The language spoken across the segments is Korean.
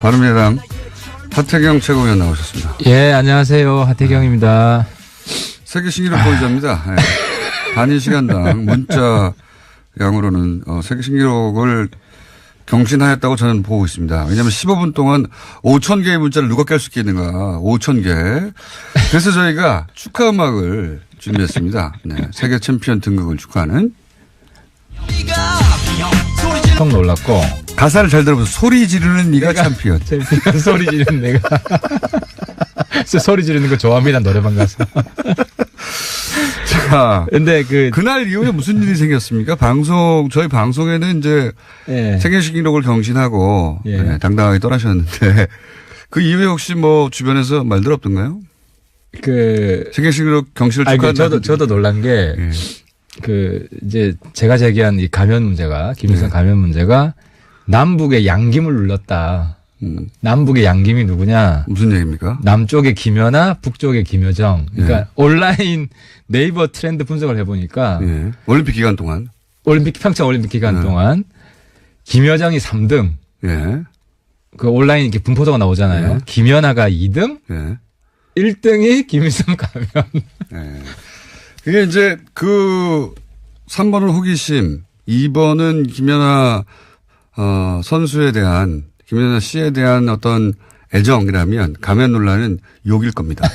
바른미래당 하태경 최고위원 나오셨습니다. 예, 안녕하세요. 하태경입니다. 세계 신기록 보유자입니다. 예. 단위 시간당 문자 양으로는 세계 신기록을 경신하였다고 저는 보고 있습니다. 왜냐하면 15분 동안 5천 개의 문자를 누가 깰 수 있겠는가. 5천 개. 그래서 저희가 축하 음악을 준비했습니다. 네, 세계 챔피언 등극을 축하하는. 성 놀랐고. 가사를 잘 들어보세요. 소리 지르는 네가 챔피언. 소리 지르는 내가. 소리 지르는 거 좋아합니다. 노래방 가서. 자. 근데 그날 이후에 무슨 일이 생겼습니까? 저희 방송에는 이제 예. 세계 신기록을 경신하고 예. 네, 당당하게 떠나셨는데 그 이후에 혹시 뭐 주변에서 말들 없던가요? 세계 신기록 경신을 축하한다. 저도 놀란 게 예. 이제 제가 제기한 이 감염 문제가 김일성 감염 문제가 남북의 양김을 눌렀다. 남북의 양김이 누구냐? 무슨 얘기입니까? 남쪽의 김연아, 북쪽의 김여정. 그러니까 예. 온라인 네이버 트렌드 분석을 해보니까 예. 올림픽 기간 동안 평창 올림픽 기간 동안 김여정이 3등. 예. 그 온라인 이렇게 분포도가 나오잖아요. 예. 김연아가 2등. 예. 1등이 김일성 감염. 예. 그게 이제 3번은 호기심, 2번은 김연아 선수에 대한, 김연아 씨에 대한 어떤 애정이라면 감염 논란은 욕일 겁니다.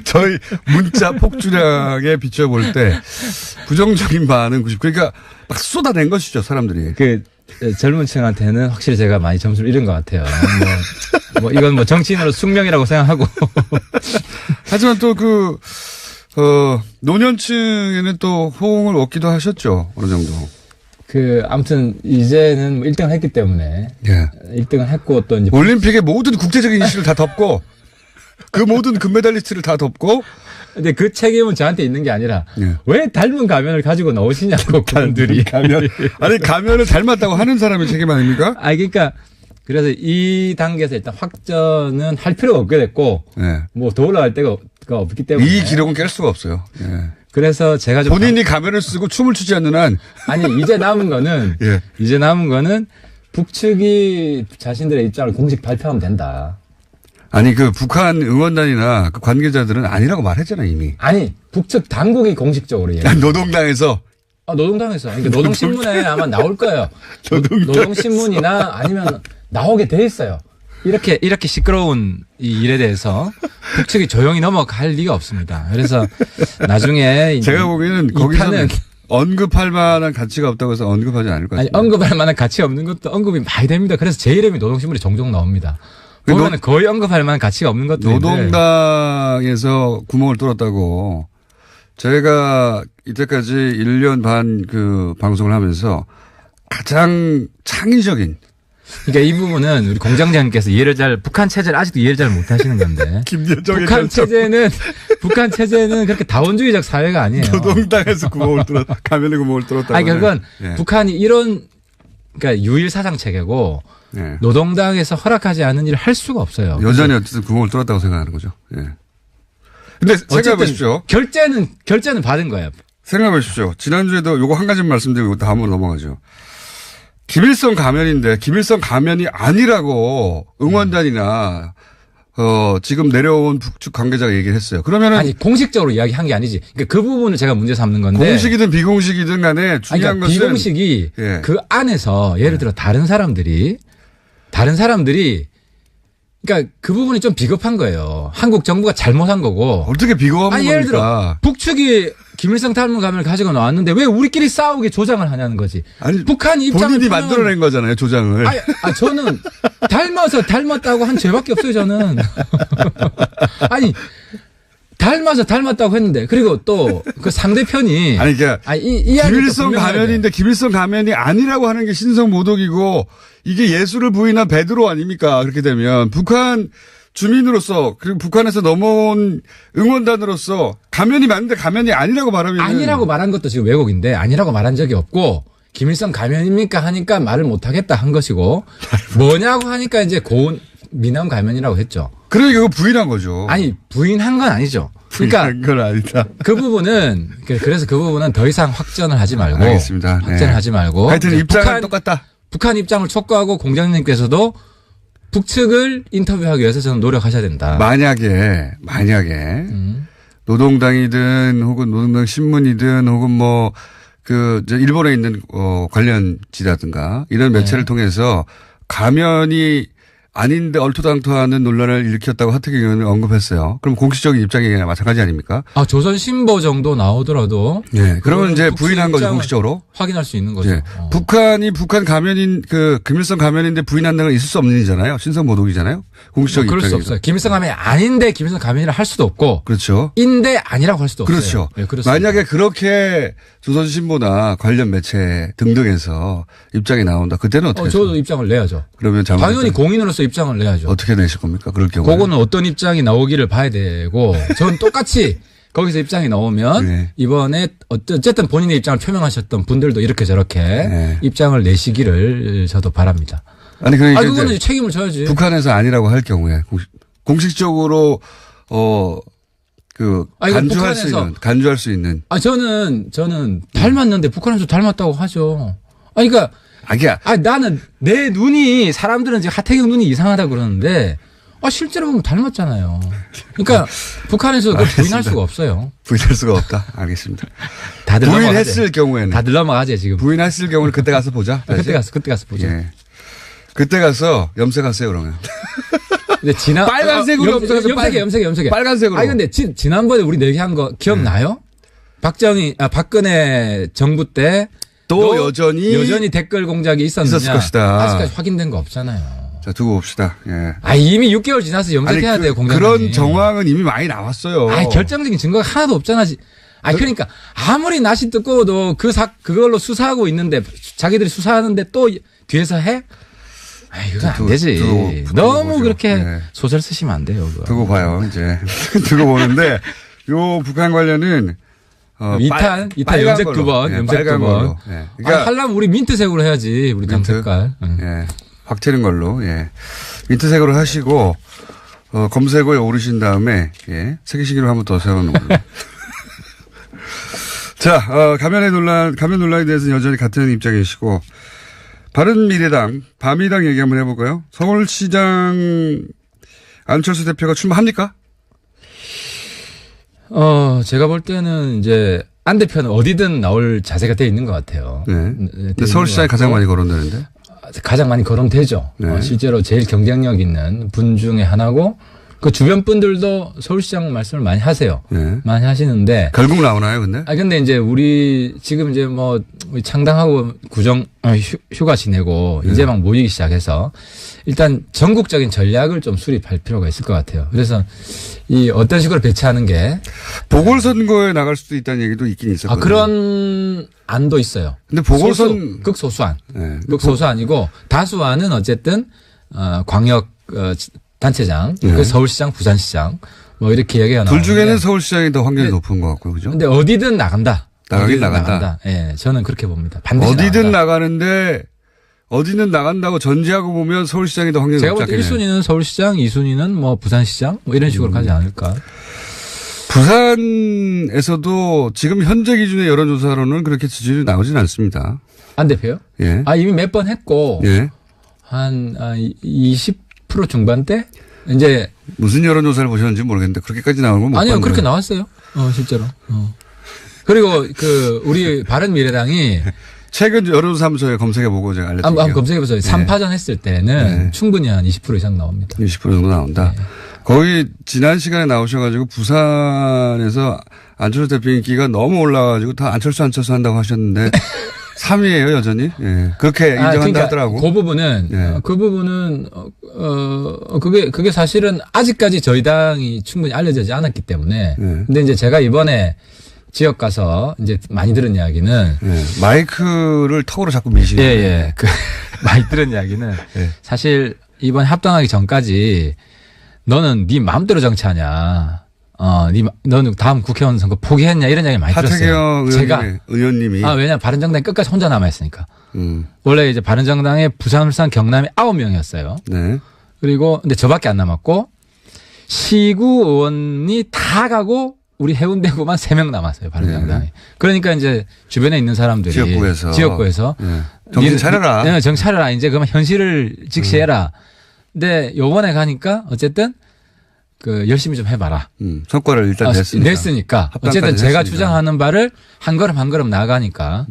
저희 문자 폭주량에 비춰볼 때 부정적인 반응 90, 그러니까 막 쏟아낸 것이죠, 사람들이. 젊은 층한테는 확실히 제가 많이 점수를 잃은 것 같아요. 이건 정치인으로 숙명이라고 생각하고. 하지만 또 노년층에는 또 호응을 얻기도 하셨죠, 어느 정도. 아무튼, 이제는 1등을 했기 때문에. 예. 1등을 했고, 또 이제. 올림픽의 모든 국제적인 이슈를 다 덮고, 그 모든 금메달리스트를 다 덮고. 근데 그 책임은 저한테 있는 게 아니라, 예. 왜 닮은 가면을 가지고 나오시냐고, 그분들이. 가면을 닮았다고 하는 사람의 책임 아닙니까? 그러니까, 그래서 이 단계에서 일단 확전은 할 필요가 없게 됐고, 예. 더 올라갈 데가 없기 때문에. 이 기록은 깰 수가 없어요. 예. 그래서 제가 좀. 본인이 가면을 쓰고 춤을 추지 않는 한. 아니, 이제 남은 거는 북측이 자신들의 입장을 공식 발표하면 된다. 아니, 북한 응원단이나 관계자들은 아니라고 말했잖아요, 이미. 아니, 북측 당국이 공식적으로 얘기해요. 노동당에서. 노동당에서. 그러니까 노동신문에 아마 나올 거예요. 노동신문이나 아니면 나오게 돼 있어요. 이렇게 시끄러운 이 일에 대해서 북측이 조용히 넘어갈 리가 없습니다. 그래서 나중에 제가 보기에는 거기서는 언급할 만한 가치가 없다고 해서 언급하지 않을 것 같습니다. 아니, 언급할 만한 가치가 없는 것도 언급이 많이 됩니다. 그래서 제 이름이 노동신문에 종종 나옵니다. 보면은 거의 언급할 만한 가치가 없는 것도 노동당에서 구멍을 뚫었다고 제가 이때까지 1년 반 방송을 하면서 가장 창의적인. 그러니까 이 부분은 우리 공장장님께서 북한 체제를 아직도 이해를 잘 못하시는 건데. 북한 체제는 그렇게 다원주의적 사회가 아니에요. 노동당에서 가면에 구멍을 뚫었다고. 그건 북한이 그러니까 유일 사상 체계고 노동당에서 허락하지 않은 일을 할 수가 없어요. 여전히 어쨌든 구멍을 뚫었다고 생각하는 거죠. 예. 근데 생각해 보십시오. 결제는 받은 거예요. 생각해 보십시오. 지난주에도 요거 한 가지만 말씀드리고 다음으로 넘어가죠. 김일성 가면인데 김일성 가면이 아니라고 응원단이나 지금 내려온 북측 관계자가 얘기를 했어요. 그러면은 아니 공식적으로 이야기한 게 아니지. 그러니까 그 부분을 제가 문제 삼는 건데 공식이든 비공식이든 간에 중요한 것은 비공식이 그 안에서 예를 들어 다른 사람들이 그러니까 그 부분이 좀 비겁한 거예요. 한국 정부가 잘못한 거고. 어떻게 비겁한 겁니까? 예를 들어 북측이 김일성 닮은 가면을 가지고 나왔는데 왜 우리끼리 싸우게 조장을 하냐는 거지. 아니, 북한 입장을 본인이 만들어낸 거잖아요, 조장을. 저는 닮았다고 한 죄밖에 없어요, 저는. 아니 닮았다고 했는데 그리고 또 그 상대편이 김일성 가면인데 김일성 가면이 아니라고 하는 게 신성모독이고 이게 예수를 부인한 베드로 아닙니까? 그렇게 되면 북한 주민으로서 그리고 북한에서 넘어온 응원단으로서 가면이 맞는데 가면이 아니라고 말하면 아니라고 말한 것도 지금 왜곡인데 아니라고 말한 적이 없고 김일성 가면입니까 하니까 말을 못하겠다 한 것이고 뭐냐고 하니까 이제 고운 미남 가면이라고 했죠. 그러니까 그거 부인한 거죠. 아니 부인한 건 아니죠. 그러니까 부인한 건 아니다. 그래서 그 부분은 더 이상 확전을 하지 말고 알겠습니다. 확전을 하지 말고 하여튼 입장은 똑같다. 북한 입장을 촉구하고 공장님께서도 북측을 인터뷰하기 위해서 저는 노력하셔야 된다. 만약에 노동당이든 혹은 노동당 신문이든 혹은 뭐 일본에 있는 관련지라든가 이런 매체를 통해서 가면이 아닌데 얼토당토하는 논란을 일으켰다고 하태경 의원을 언급했어요. 그럼 공식적인 입장이 마찬가지 아닙니까? 조선신보 정도 나오더라도. 네. 그러면 이제 부인한 거죠, 공식적으로. 확인할 수 있는 거죠. 네. 북한 가면인, 김일성 가면인데 부인한다는 건 있을 수 없는 일이잖아요. 신성 모독이잖아요. 공식적인 그럴 입장에서. 수 없어요. 김일성 가면이 아닌데 김일성 가면이라 할 수도 없고. 그렇죠. 인데 아니라고 할 수도 없어요. 그렇죠. 네, 만약에 그렇게 조선신보나 관련 매체 등등에서 입장이 나온다. 그때는 어떻게 저도 입장을 내야죠. 그러면 당연히 공인으로서 입장을 내야죠. 어떻게 내실 겁니까? 그럴 경우에. 그거는 어떤 입장이 나오기를 봐야 되고 저는 똑같이 거기서 입장이 나오면 네. 이번에 어쨌든 본인의 입장을 표명하셨던 분들도 이렇게 저렇게 네. 입장을 내시기를 저도 바랍니다. 아니 그러니까 그거는 이제 책임을 져야지. 북한에서 아니라고 할 경우에 공식적으로 간주할 수 있는. 저는 닮았는데 북한에서 닮았다고 하죠. 그러니까. 나는 내 눈이 사람들은 지금 하태경 눈이 이상하다 그러는데 실제로 보면 닮았잖아요. 그러니까 북한에서 그걸 부인할 수가 없어요. 부인할 수가 없다. 알겠습니다. 다들 부인했을 경우에는. 다들 넘어가지 지금. 부인했을 경우는 그때 가서 보자. 그때 가서 보자. 예. 그때 가서 염색하세요 그러면. 근데 빨간색으로 염색해. 빨간색으로. 근데 지난번에 우리 얘기한 거 기억나요? 박근혜 정부 때 또 여전히 댓글 공작이 있었느냐. 있었을 것이다. 아직까지 확인된 거 없잖아요. 자, 두고 봅시다. 예. 이미 6개월 지나서 염색해야 돼요, 공장장이. 그런 정황은 이미 많이 나왔어요. 결정적인 증거가 하나도 없잖아. 그러니까 아무리 낯이 뜨거워도 그걸로 수사하고 있는데 자기들이 수사하는데 또 뒤에서 해? 그건 안 되지. 너무 보죠. 그렇게 소설 쓰시면 안 돼요. 그거. 두고 봐요, 이제. 두고 보는데 요 북한 관련은 이탄 염색 2번, 염색 2번. 예. 그러니까 하려면 우리 민트색으로 해야지, 우리 당 색깔. 예. 확 튀는 걸로, 예. 민트색으로 하시고, 검색어에 오르신 다음에, 예. 세계시기로 한번 더 세워놓는 걸로. 자, 가면 논란에 대해서는 여전히 같은 입장이시고, 바른미래당, 바미당 얘기 한번 해볼까요? 서울시장 안철수 대표가 출마합니까? 제가 볼 때는 이제 안 대표는 어디든 나올 자세가 돼 있는 것 같아요. 네. 근데 서울시장이 가장 많이 거론되는데? 가장 많이 거론되죠. 네. 실제로 제일 경쟁력 있는 분 중에 하나고 그 주변 분들도 서울시장 말씀을 많이 하세요. 네. 많이 하시는데. 결국 나오나요, 근데? 근데 이제 우리 지금 이제 뭐 창당하고 휴가 지내고 네. 이제 막 모이기 시작해서 일단 전국적인 전략을 좀 수립할 필요가 있을 것 같아요. 그래서 이 어떤 식으로 배치하는 게 보궐선거에 나갈 수도 있다는 얘기도 있긴 있었거든요. 그런 안도 있어요. 근데 보궐선 극소수안. 네. 극소수안이고 다수안은 어쨌든 광역 단체장, 네. 서울시장, 부산시장 뭐 이렇게 얘기가 나오는데 둘 중에는 서울시장이 더 확률이 높은 것 같고요, 그죠? 근데 어디든 나간다. 나가긴 나간다. 예, 저는 그렇게 봅니다. 반드시 어디든 나간다. 나가는데 어디는 나간다고 전제하고 보면 서울시장이 더 확률이 제가 높지 볼 때 않겠네요. 1순위는 서울시장, 2순위는 뭐 부산시장 뭐 이런 식으로 가지 않을까. 부산에서도 지금 현재 기준의 여론조사로는 그렇게 지지율이 나오진 않습니다. 안 대표요? 예. 이미 몇 번 했고 예. 한 20% 중반대 이제 무슨 여론조사를 보셨는지 모르겠는데 그렇게까지 나오는 건 못 봤네요. 아니요, 그렇게 나왔어요. 실제로. 그리고 우리 바른미래당이 최근 여론조사무소에 검색해보고 제가 알려드릴게요. 한번 검색해보세요. 3파전 했을 때는 충분히 한 20% 이상 나옵니다. 20% 정도 나온다. 네. 거의 지난 시간에 나오셔가지고 부산에서 안철수 대표 인기가 너무 올라가지고 다 안철수 한다고 하셨는데 3위예요 여전히. 예. 그렇게 인정한다 그러니까 하더라고. 그 부분은 그게 사실은 아직까지 저희 당이 충분히 알려지지 않았기 때문에. 근데 이제 제가 이번에 지역 가서 이제 많이 들은 이야기는 마이크를 턱으로 자꾸 미시는. 예. 많이 들은 이야기는 사실 이번 합당하기 전까지 너는 네 마음대로 정치하냐. 너는 다음 국회의원 선거 포기했냐 이런 이야기 많이 들었어요. 하태경 의원님이. 왜냐면 바른정당이 끝까지 혼자 남아있으니까. 원래 이제 바른정당에 부산, 울산, 경남이 9명이었어요. 네. 그리고 근데 저밖에 안 남았고 시구 의원이 다 가고 우리 해운대구만 3명 남았어요. 바른정당이. 그러니까 이제 주변에 있는 사람들이 지역구에서 정신 차려라. 네, 정신 차려라. 이제 그러면 현실을 직시해라. 근데 요번에 가니까 어쨌든 그 열심히 좀 해봐라. 성과를 일단 냈으니까. 어쨌든 제가 주장하는 바를 한 걸음 한 걸음 나아가니까.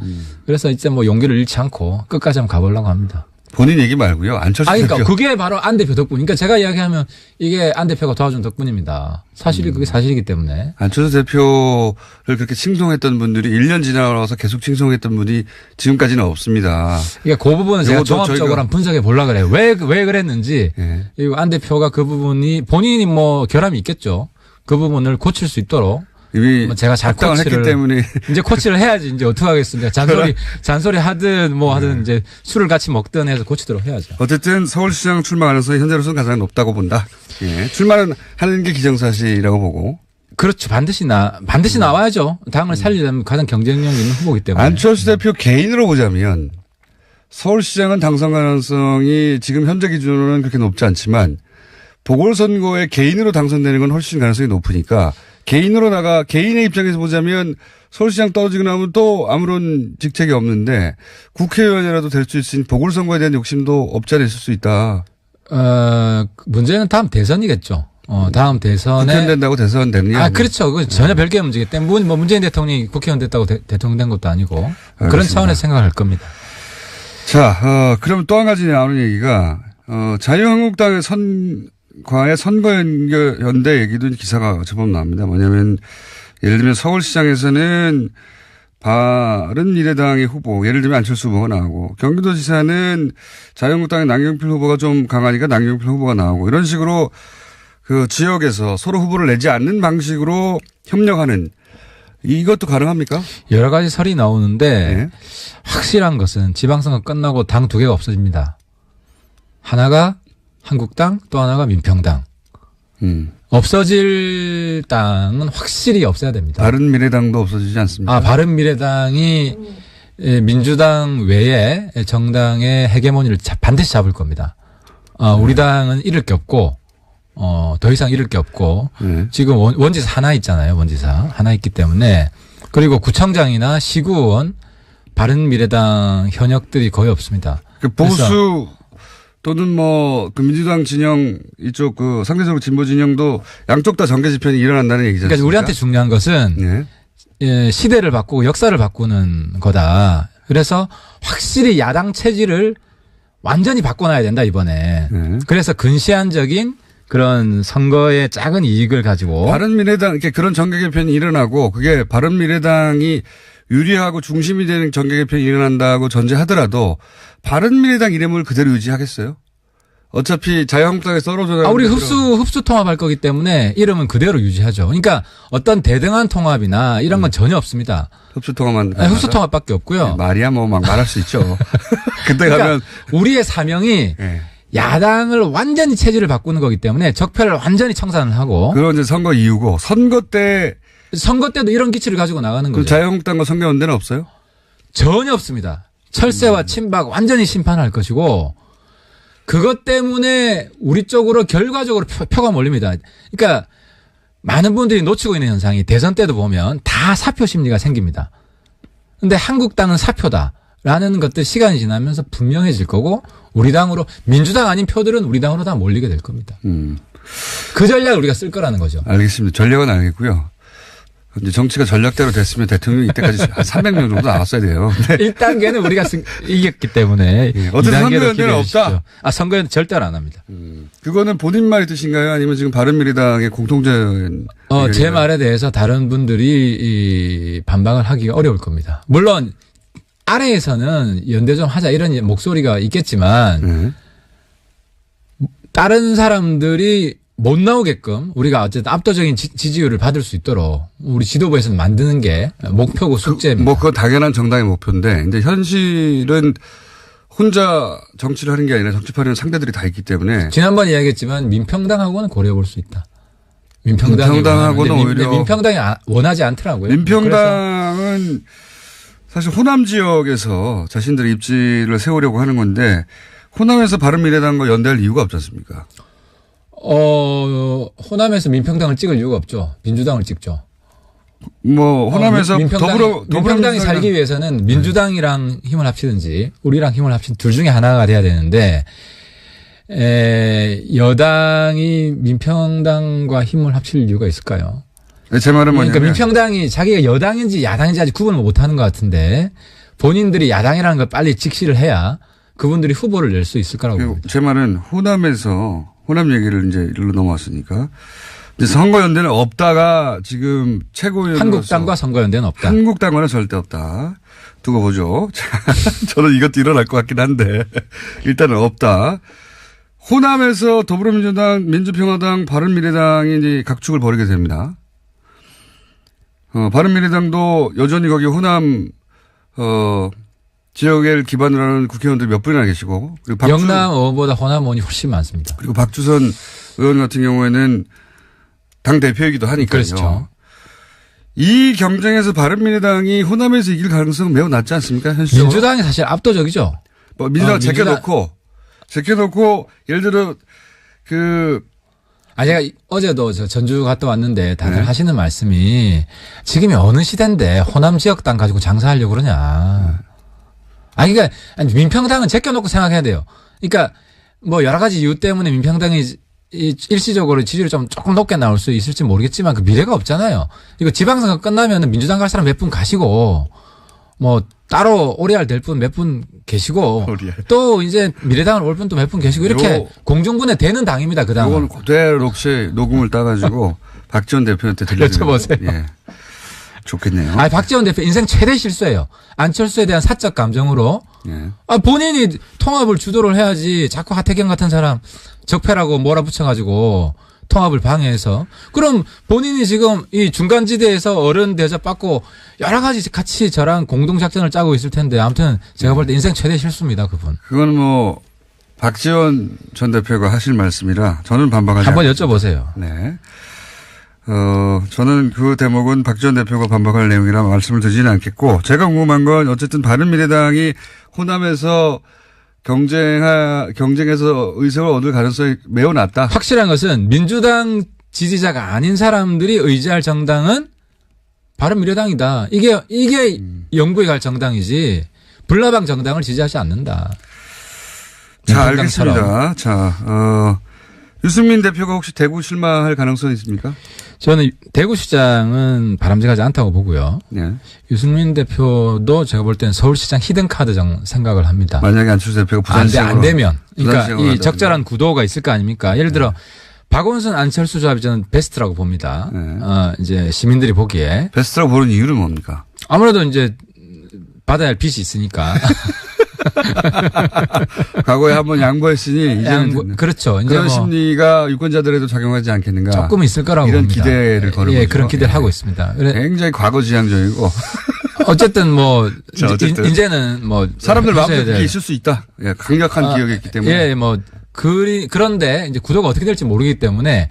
그래서 이제 뭐 용기를 잃지 않고 끝까지 한번 가보려고 합니다. 본인 얘기 말고요. 안철수 대표. 그러니까 그게 바로 안 대표 덕분. 그러니까 제가 이야기하면 이게 안 대표가 도와준 덕분입니다. 사실이 그게 사실이기 때문에. 안철수 대표를 그렇게 칭송했던 분들이 1년 지나서 계속 칭송했던 분이 지금까지는 없습니다. 그러니까 그 부분은 제가 종합적으로 한번 분석해 보려고 그래요. 왜 그랬는지. 네. 그리고 안 대표가 그 부분이 본인이 뭐 결함이 있겠죠. 그 부분을 고칠 수 있도록. 이미 제가 잘 코치를 했기 때문에 이제 코치를 해야지. 이제 어떻게 하겠습니까? 잔소리 하든 뭐 하든 이제 술을 같이 먹든 해서 고치도록 해야죠. 어쨌든 서울시장 출마 가능성이 현재로서는 가장 높다고 본다. 예. 출마는 하는 게 기정사실이라고 보고. 그렇죠. 반드시 나와야죠. 당을 살리려면 가장 경쟁력 있는 후보이기 때문에. 안철수 대표 개인으로 보자면 서울시장은 당선 가능성이 지금 현재 기준으로는 그렇게 높지 않지만 보궐선거에 개인으로 당선되는 건 훨씬 가능성이 높으니까 개인의 입장에서 보자면 서울시장 떨어지고 나면 또 아무런 직책이 없는데 국회의원이라도 될 수 있으니 보궐선거에 대한 욕심도 없지 않아 있을 수 있다. 문제는 다음 대선이겠죠. 다음 대선에. 국회의원 된다고 대선 되느냐. 그렇죠. 그 전혀 별개의 문제이기 때문에 뭐 문재인 대통령이 국회의원 됐다고 대통령 된 것도 아니고 알겠습니다. 그런 차원에서 생각할 겁니다. 자, 그럼 또 한 가지 나오는 얘기가, 자유한국당의 과의 선거연대 얘기도 기사가 제법 나옵니다. 뭐냐면 예를 들면 서울시장에서는 바른미래당의 후보, 예를 들면 안철수 후보가 나오고 경기도지사는 자유한국당의 남경필 후보가 좀 강하니까 남경필 후보가 나오고 이런 식으로 그 지역에서 서로 후보를 내지 않는 방식으로 협력하는 이것도 가능합니까? 여러 가지 설이 나오는데 네. 확실한 것은 지방선거 끝나고 당 두 개가 없어집니다. 하나가 한국당 또 하나가 민평당. 없어질 당은 확실히 없어야 됩니다. 바른미래당도 없어지지 않습니까? 바른미래당이 민주당 외에 정당의 헤게모니를 반드시 잡을 겁니다. 우리 당은 잃을 게 없고 더 이상 잃을 게 없고 지금 원지사 하나 있잖아요. 원지사 하나 있기 때문에 그리고 구청장이나 시구의원 바른미래당 현역들이 거의 없습니다. 그 보수 또는 그 민주당 진영 이쪽 그 상대적으로 진보 진영도 양쪽 다 정계 집현이 일어난다는 얘기잖아요. 그러니까 우리한테 중요한 것은 시대를 바꾸고 역사를 바꾸는 거다. 그래서 확실히 야당 체질을 완전히 바꿔놔야 된다 이번에. 그래서 근시안적인 그런 선거의 작은 이익을 가지고 바른미래당 이렇게 그런 정계 개편이 일어나고 그게 바른미래당이 유리하고 중심이 되는 정계 개편이 일어난다고 전제하더라도 바른미래당 이름을 그대로 유지하겠어요? 어차피 자유한국당에서 떨어져 우리 흡수 통합할 거기 때문에 이름은 그대로 유지하죠. 그러니까 어떤 대등한 통합이나 이런 건 전혀 없습니다. 흡수 통합만. 흡수 통합밖에 없고요. 네, 말이야 뭐 막 말할 수 있죠. 그때 그러니까 가면 우리의 사명이 야당을 완전히 체질을 바꾸는 거기 때문에 적폐를 완전히 청산을 하고. 그건 이제 선거 이후고 선거 때도 이런 기치를 가지고 나가는 거죠. 자유한국당과 선거연대는 없어요? 전혀 없습니다. 철새와 친박 완전히 심판할 것이고 그것 때문에 우리 쪽으로 결과적으로 표가 몰립니다. 그러니까 많은 분들이 놓치고 있는 현상이 대선 때도 보면 다 사표 심리가 생깁니다. 그런데 한국당은 사표다라는 것들 시간이 지나면서 분명해질 거고 우리 당으로 민주당 아닌 표들은 우리 당으로 다 몰리게 될 겁니다. 그 전략을 우리가 쓸 거라는 거죠. 알겠습니다. 전략은 알겠고요. 이제 정치가 전략대로 됐으면 대통령이 이때까지 한 300명 정도 나왔어야 돼요. 1단계는 우리가 이겼기 때문에. 어쨌든 선거연대는 없다? 선거연대 절대로 안 합니다. 그거는 본인 말의 뜻인가요? 아니면 지금 바른미래당의 공통적인. 제 말에 대해서 다른 분들이 반박을 하기가 어려울 겁니다. 물론 아래에서는 연대 좀 하자 이런 목소리가 있겠지만 다른 사람들이 못 나오게끔 우리가 어쨌든 압도적인 지지율을 받을 수 있도록 우리 지도부에서는 만드는 게 목표고 숙제입니다. 그건 당연한 정당의 목표인데, 근데 현실은 혼자 정치를 하는 게 아니라 정치판에는 상대들이 다 있기 때문에. 지난번에 이야기했지만 민평당하고는 고려해 볼 수 있다. 민평당하고는 오히려. 민평당이 원하지 않더라고요. 민평당은 사실 호남 지역에서 자신들의 입지를 세우려고 하는 건데, 호남에서 바른미래당과 연대할 이유가 없지 않습니까? 호남에서 민평당을 찍을 이유가 없죠. 민주당을 찍죠. 뭐 호남에서 민평당이 살기 위해서는 민주당이랑 힘을 합치든지 우리랑 힘을 합친 둘 중에 하나가 돼야 되는데 여당이 민평당과 힘을 합칠 이유가 있을까요? 제 말은 뭐냐면 그러니까 민평당이 자기가 여당인지 야당인지 아직 구분을 못하는 것 같은데 본인들이 야당이라는 걸 빨리 직시를 해야 그분들이 후보를 낼 수 있을 거라고 봅니다. 제 말은 호남에서 호남 얘기를 이제 일로 넘어왔으니까 이제 선거연대는 없다가 지금 최고위원으로서 한국당과 선거연대는 없다. 한국당과는 절대 없다. 두고 보죠. 저는 이것도 일어날 것 같긴 한데 일단은 없다. 호남에서 더불어민주당, 민주평화당, 바른미래당이 이제 각축을 벌이게 됩니다. 바른미래당도 여전히 거기 호남 지역을 기반으로 하는 국회의원들 몇 분이나 계시고 그리고 영남 의원보다 호남 의원이 훨씬 많습니다. 그리고 박주선 의원 같은 경우에는 당 대표이기도 하니까요. 그렇죠. 이 경쟁에서 바른미래당이 호남에서 이길 가능성은 매우 낮지 않습니까? 현실적으로. 민주당이 사실 압도적이죠. 뭐 민주당 제껴놓고 예를 들어 제가 어제도 저 전주 갔다 왔는데 다들 하시는 말씀이 지금이 어느 시대인데 호남 지역당 가지고 장사하려고 그러냐. 그러니까 민평당은 제껴놓고 생각해야 돼요. 그러니까 뭐 여러 가지 이유 때문에 민평당이 일시적으로 지지율이 조금 높게 나올 수 있을지 모르겠지만 그 미래가 없잖아요. 이거 지방선거 끝나면 민주당 갈 사람 몇 분 가시고 뭐 따로 오리알 될 분 몇 분 계시고 또 이제 미래당을 올 분 또 몇 분 계시고 이렇게 공중분해 되는 당입니다. 그 당은. 이건 그대로 혹시 녹음을 따가지고 박지원 대표한테 들려주세요. 여쭤보세요. 예. 좋겠네요. 박지원 대표 인생 최대 실수예요. 안철수에 대한 사적 감정으로 본인이 통합을 주도를 해야지 자꾸 하태경 같은 사람 적폐라고 몰아붙여가지고 통합을 방해해서 그럼 본인이 지금 이 중간지대에서 어른 대접받고 여러 가지 같이 저랑 공동작전을 짜고 있을 텐데 아무튼 제가 볼 때 인생 최대 실수입니다. 그분. 그건 뭐 박지원 전 대표가 하실 말씀이라 저는 반박하지 한번 여쭤보세요. 네. 저는 그 대목은 박지원 대표가 반박할 내용이라 말씀을 드리지는 않겠고 제가 궁금한 건 어쨌든 바른미래당이 호남에서 경쟁에서 의석을 얻을 가능성이 매우 낮다. 확실한 것은 민주당 지지자가 아닌 사람들이 의지할 정당은 바른미래당이다. 이게 영부에 갈 정당이지 불나방 정당을 지지하지 않는다. 자, 알겠습니다. 자, 유승민 대표가 혹시 대구 출마할 가능성이 있습니까? 저는 대구시장은 바람직하지 않다고 보고요. 네. 유승민 대표도 제가 볼 때는 서울시장 히든카드 생각을 합니다. 만약에 안철수 대표가 부산시장으로 안 되면. 그러니까 이 적절한 구도가 있을 거 아닙니까? 예를 들어 박원순 안철수 조합이 저는 베스트라고 봅니다. 이제 시민들이 보기에. 베스트라고 보는 이유는 뭡니까? 아무래도 이제 받아야 할 빚이 있으니까. 과거에 한번 양보했으니 이제는 그렇죠. 이제 그런 심리가 유권자들에도 작용하지 않겠는가. 조금 있을 거라고 이런 봅니다. 기대를 거는 거죠. 그런 기대를 하고 있습니다. 굉장히 과거지향적이고. 어쨌든 뭐 이제는 뭐 사람들 마음속에 그게 있을 수 있다. 강력한 기억이 있기 때문에. 그런데 이제 구도가 어떻게 될지 모르기 때문에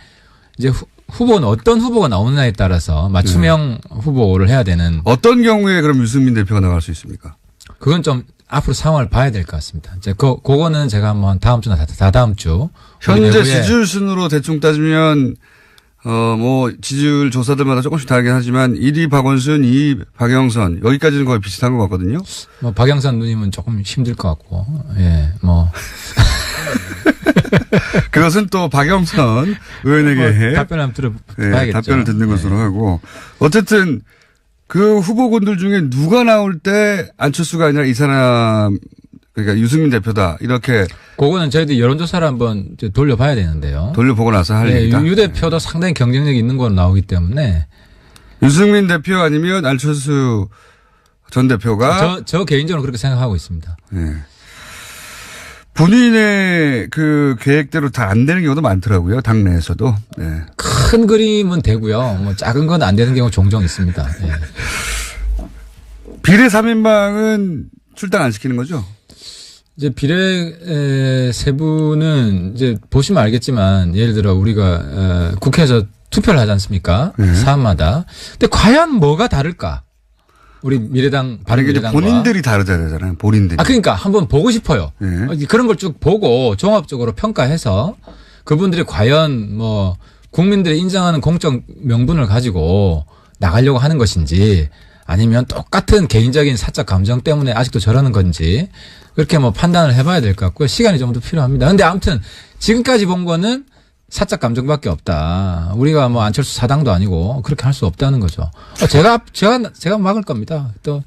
이제 후보는 어떤 후보가 나오느냐에 따라서 맞춤형 후보를 해야 되는. 어떤 경우에 그럼 유승민 대표가 나갈 수 있습니까? 그건 좀 앞으로 상황을 봐야 될 것 같습니다. 이제 그거는 제가 한번 다음 주나 다다음 주. 현재 지지율 순으로 대충 따지면 뭐 지지율 조사들마다 조금씩 다르긴 하지만 1위 박원순, 2위 박영선 여기까지는 거의 비슷한 것 같거든요. 뭐 박영선 누님은 조금 힘들 것 같고, 뭐. 그것은 또 박영선 의원에게 답변을 한번 들어봐야겠죠. 답변을 듣는 것으로 하고 어쨌든 그 후보군들 중에 누가 나올 때 안철수가 아니라 이 사람 그러니까 유승민 대표다 이렇게. 그거는 저희도 여론조사를 한번 돌려봐야 되는데요. 돌려보고 나서 할 일이다. 유 대표도 상당히 경쟁력이 있는 걸로 나오기 때문에. 유승민 대표 아니면 안철수 전 대표가. 저 개인적으로 그렇게 생각하고 있습니다. 네. 본인의 그 계획대로 다 안 되는 경우도 많더라고요. 당내에서도. 네. 큰 그림은 되고요. 뭐 작은 건 안 되는 경우 종종 있습니다. 네. 비례 3인방은 출당 안 시키는 거죠? 이제 비례 세부는 이제 보시면 알겠지만 예를 들어 우리가 국회에서 투표를 하지 않습니까? 사안마다. 근데 과연 뭐가 다를까? 우리 미래당, 바른미래당과. 본인들이 다르잖아요. 본인들이. 그러니까 한번 보고 싶어요. 그런 걸 쭉 보고 종합적으로 평가해서 그분들이 과연 뭐 국민들이 인정하는 공적 명분을 가지고 나가려고 하는 것인지 아니면 똑같은 개인적인 사적 감정 때문에 아직도 저러는 건지 그렇게 뭐 판단을 해봐야 될 것 같고요. 시간이 좀 더 필요합니다. 근데 아무튼 지금까지 본 거는 사적 감정밖에 없다. 우리가 뭐 안철수 사당도 아니고 그렇게 할 수 없다는 거죠. 제가 막을 겁니다. 또.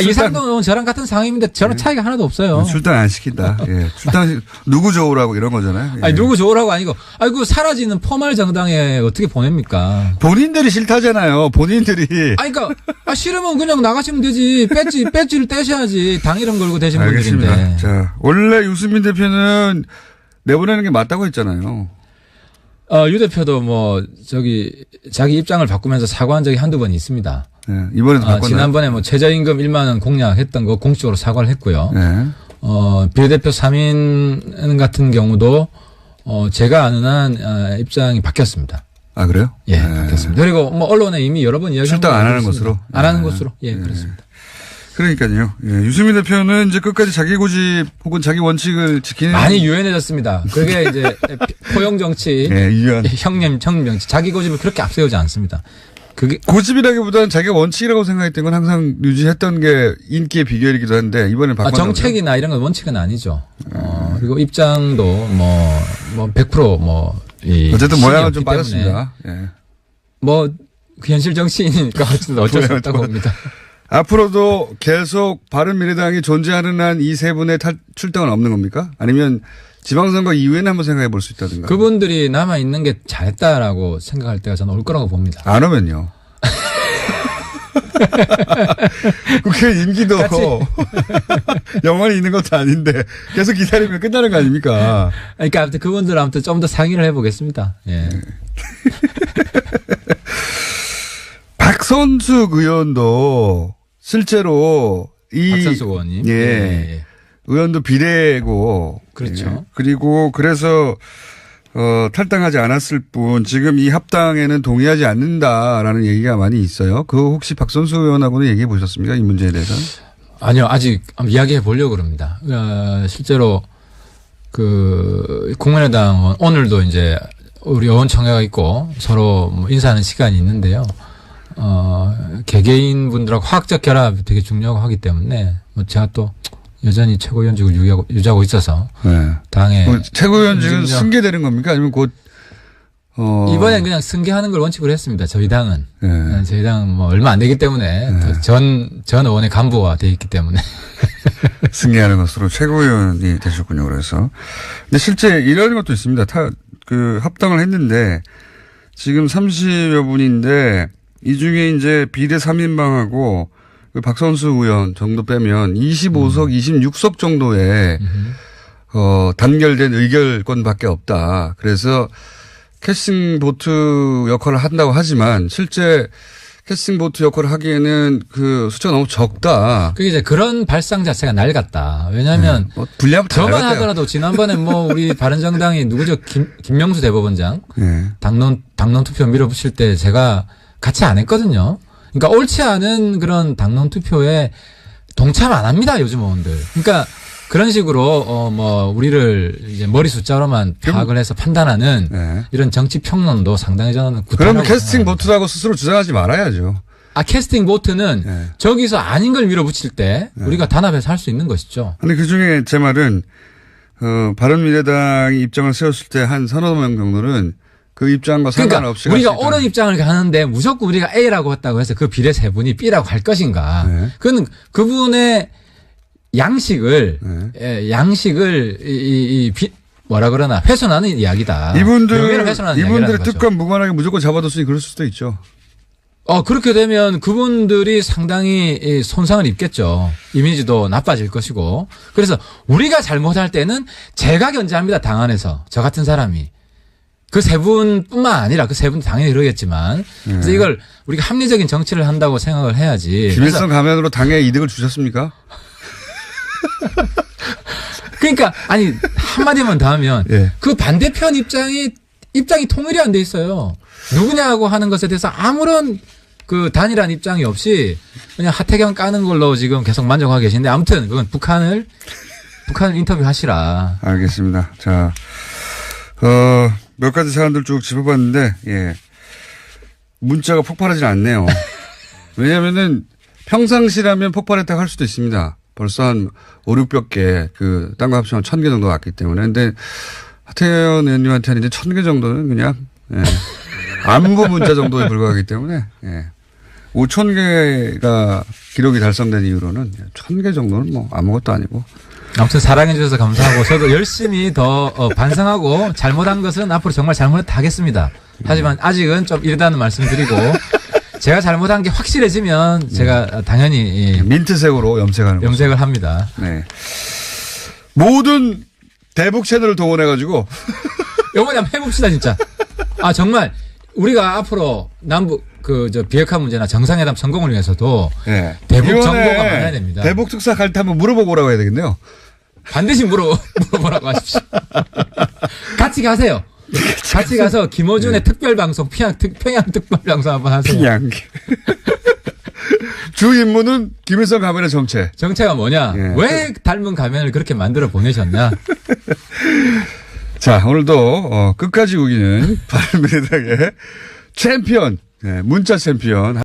이상도는 저랑 같은 상황인데 저랑 차이가 하나도 없어요. 출당 안 시킨다. 예. 출당 누구 좋으라고 이런 거잖아요. 예. 아니 누구 좋으라고 아니고 아이고 사라지는 포말 정당에 어떻게 보냅니까? 본인들이 싫다잖아요. 본인들이. 아니 그러니까 싫으면 그냥 나가시면 되지. 배지를 떼셔야지. 당 이름 걸고 되신 알겠습니다. 분들인데. 자, 원래 유승민 대표는 내보내는 게 맞다고 했잖아요. 유 대표도 자기 입장을 바꾸면서 사과한 적이 한두 번 있습니다. 네, 이번에도 바꿨나요? 지난번에 최저임금 1만 원 공약했던 거 공식적으로 사과를 했고요. 네. 비례대표 3인 같은 경우도 제가 아는 한 입장이 바뀌었습니다. 아, 그래요? 예, 네. 바뀌었습니다. 그리고 언론에 이미 여러 번 이야기한 출당 안 하는 것으로? 안 하는 것으로. 예, 그렇습니다. 그러니까요. 예, 유승민 대표는 이제 끝까지 자기 고집 혹은 자기 원칙을 지키는. 많이 유연해졌습니다. 그게 이제 포용 정치, 예, 유연. 형님 정치, 자기 고집을 그렇게 앞세우지 않습니다. 그게 고집이라기보다는 자기가 원칙이라고 생각했던 건 항상 유지했던 게 인기의 비결이기도 한데 이번에 바꿨나요? 정책이나 이런 건 원칙은 아니죠. 그리고 입장도 100% 어쨌든 모양은 좀 빠졌습니다. 예. 그 현실 정치인이니까 어쩔 수 없다고 봅니다. 앞으로도 계속 바른미래당이 존재하는 한 이 세 분의 출당은 없는 겁니까? 아니면 지방선거 이후에는 한번 생각해 볼 수 있다든가. 그분들이 남아있는 게 잘했다라고 생각할 때가 저는 올 거라고 봅니다. 안 오면요. 국회 임기도 영원히 있는 것도 아닌데 계속 기다리면 끝나는 거 아닙니까? 그러니까 아무튼 그분들 아무튼 좀 더 상의를 해보겠습니다. 예. 박선숙 의원도 실제로 박선숙 의원님. 예. 의원도 비례고. 그렇죠. 예. 그리고 그래서 탈당하지 않았을 뿐 지금 이 합당에는 동의하지 않는다라는 얘기가 많이 있어요. 그거 혹시 박선숙 의원하고는 얘기해 보셨습니까? 이 문제에 대해서? 아니요. 아직 이야기해 보려고 그럽니다. 실제로 국민의당 오늘도 이제 우리 의원총회가 있고 서로 인사하는 시간이 있는데요. 개개인 분들하고 화학적 결합이 되게 중요하고 하기 때문에 제가 또 여전히 최고위원직을 유지하고 있어서 네. 당에 최고위원직은 승계되는 겁니까? 아니면 곧 이번엔 그냥 승계하는 걸 원칙으로 했습니다. 저희 당은 네. 저희 당은 얼마 안 되기 때문에 네. 전 의원의 간부화 돼 있기 때문에 승계하는 것으로 최고위원이 되셨군요. 그래서 근데 실제 이런 것도 있습니다. 합당을 했는데 지금 30여 분인데 이 중에 이제 비례 3인방하고 박선수 의원 정도 빼면 25석, 26석 정도의 단결된 의결권밖에 없다. 그래서 캐스팅 보트 역할을 한다고 하지만 실제 캐스팅 보트 역할을 하기에는 그 숫자가 너무 적다. 그게 이제 그런 발상 자체가 낡았다. 왜냐하면 분량 저만 하더라도 지난번에 우리 바른정당이 누구죠? 김명수 대법원장 네. 당론 투표 밀어붙일 때 제가 같이 안 했거든요. 그러니까 옳지 않은 그런 당론 투표에 동참 안 합니다, 요즘 의원들. 그러니까 그런 식으로 우리를 이제 머리 숫자로만 파악을 해서 판단하는 네. 이런 정치 평론도 상당히 저는 그러면 캐스팅 보트라고 스스로 주장하지 말아야죠. 캐스팅 보트는 네. 저기서 아닌 걸 밀어붙일 때 우리가 단합해서 할 수 있는 것이죠. 근데 그 중에 제 말은 바른미래당이 입장을 세웠을 때 한 서너 명 정도는 그 입장과 상관없이 그러니까 우리가 옳은 입장을 가는데 무조건 우리가 A라고 했다고 해서 그 비례 세 분이 B라고 할 것인가. 네. 그건 그분의 양식을 뭐라 그러나 훼손하는 이야기다. 이분들의 뜻과 무관하게 무조건 잡아뒀으니 그럴 수도 있죠. 그렇게 되면 그분들이 상당히 손상을 입겠죠. 이미지도 나빠질 것이고. 그래서 우리가 잘못할 때는 제가 견제합니다. 당 안에서. 저 같은 사람이. 그 세 분뿐만 아니라 그 세 분도 당연히 그러겠지만. 그래서 이걸 우리가 합리적인 정치를 한다고 생각을 해야지. 김일성 가면으로 당에 이득을 주셨습니까? 그러니까 아니 한마디만 더 하면 예. 그 반대편 입장이 통일이 안 돼 있어요. 누구냐고 하는 것에 대해서 아무런 그 단일한 입장이 없이 그냥 하태경 까는 걸로 지금 계속 만족하고 계신데 아무튼 그건 북한을 인터뷰하시라. 알겠습니다. 자, 몇 가지 사안들 쭉 짚어봤는데, 예. 문자가 폭발하지 않네요. 왜냐면은 평상시라면 폭발했다고 할 수도 있습니다. 벌써 한 5, 600개, 딴거 합치면 1000개 정도 왔기 때문에. 근데 하태현 의원님한테는 이제 1000개 정도는 그냥, 예. 안부 문자 정도에 불과하기 때문에, 예. 5000개가 기록이 달성된 이후로는 1000개 정도는 뭐 아무것도 아니고. 아무튼 사랑해주셔서 감사하고 저도 열심히 더 반성하고 잘못한 것은 앞으로 정말 잘못했다 하겠습니다. 하지만 아직은 좀 이르다는 말씀드리고 제가 잘못한 게 확실해지면 제가 당연히 민트색으로 염색을 합니다. 네. 모든 대북 채널을 동원해가지고 이번에 한번 해봅시다 진짜. 아 정말 우리가 앞으로 남북 비핵화 문제나 정상회담 성공을 위해서도 네. 대북 정보가 많아야 됩니다. 대북 특사 갈 때 한번 물어보고 오라고 해야 되겠네요. 반드시 물어보라고 하십시오. 같이 가세요. 같이 가서 김어준의 특별방송 평양 특별방송 한번 하세요. 평양. 주 임무는 김일성 가면의 정체. 정체가 뭐냐? 예. 왜 닮은 가면을 그렇게 만들어 보내셨냐? 자, 오늘도 끝까지 우기는 바른미래당의 챔피언, 문자 챔피언